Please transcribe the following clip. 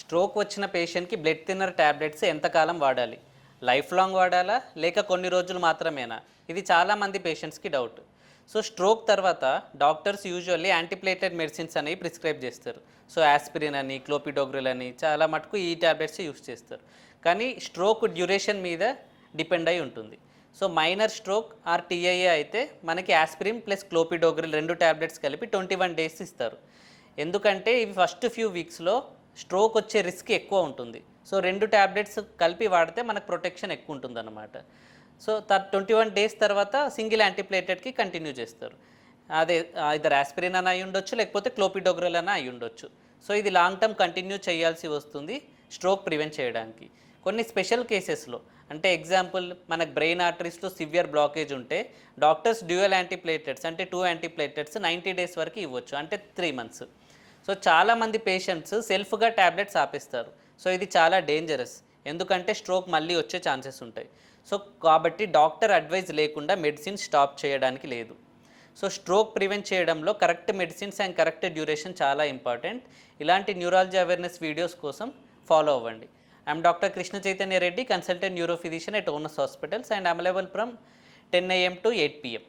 Stroke వచ్చిన పేషెంట్కి blood thinner tablets ఎంతకాలం వాడాలి? లైఫ్ లాంగ్ వాడాలా లేక కొన్ని రోజులు మాత్రమేనా? ఇది చాలామంది పేషెంట్స్కి డౌట్. సో స్ట్రోక్ తర్వాత డాక్టర్స్ యూజువల్లీ యాంటీప్లేటెడ్ మెడిసిన్స్ అనేవి ప్రిస్క్రైబ్ చేస్తారు. సో యాస్పిరిన్ అని, క్లోపిడోగ్రిల్ అని చాలా మటుకు ఈ ట్యాబ్లెట్స్ యూస్ చేస్తారు. కానీ స్ట్రోక్ డ్యూరేషన్ మీద డిపెండ్ అయి ఉంటుంది. So minor stroke or TIA అయితే మనకి యాస్పిరిన్ ప్లస్ క్లోపిడోగ్రిల్ 2 ట్యాబ్లెట్స్ కలిపి 21 డేస్ ఇస్తారు. ఎందుకంటే ఇవి ఫస్ట్ ఫ్యూ వీక్స్లో స్ట్రోక్ వచ్చే రిస్క్ ఎక్కువ ఉంటుంది. సో 2 ట్యాబ్లెట్స్ కలిపి వాడితే మనకు ప్రొటెక్షన్ ఎక్కువ ఉంటుందన్నమాట. సో 21 డేస్ తర్వాత సింగిల్ యాంటీప్లేటెడ్కి కంటిన్యూ చేస్తారు. అదే ఇద్దరు యాస్పిరిన్ అని అయి ఉండొచ్చు, లేకపోతే క్లోపిడోగ్రిల్ అని అయి ఉండొచ్చు. సో ఇది లాంగ్ టర్మ్ కంటిన్యూ చేయాల్సి వస్తుంది స్ట్రోక్ ప్రివెంట్ చేయడానికి. కొన్ని స్పెషల్ కేసెస్లో, అంటే ఎగ్జాంపుల్ మనకు బ్రెయిన్ ఆర్టరీస్లో సివియర్ బ్లాకేజ్ ఉంటే డాక్టర్స్ డ్యూయల్ యాంటీప్లేటెడ్స్ అంటే 2 యాంటీప్లేటెడ్స్ 90 డేస్ వరకు ఇవ్వచ్చు, అంటే 3 months. సో చాలామంది పేషెంట్స్ సెల్ఫ్గా ట్యాబ్లెట్స్ ఆపేస్తారు. సో ఇది చాలా డేంజరస్, ఎందుకంటే స్ట్రోక్ మళ్ళీ వచ్చే ఛాన్సెస్ ఉంటాయి. సో కాబట్టి డాక్టర్ అడ్వైజ్ లేకుండా మెడిసిన్ స్టాప్ చేయడానికి లేదు. సో స్ట్రోక్ ప్రివెంట్ చేయడంలో correct medicines and correct duration చాలా ఇంపార్టెంట్. ఇలాంటి న్యూరాలజీ అవేర్నెస్ వీడియోస్ కోసం ఫాలో అవ్వండి. I'm doctor Krishna Chaitanya Reddy, consultant neuro physician at Onus Hospitals, and I'm available from 10 AM to 8 PM.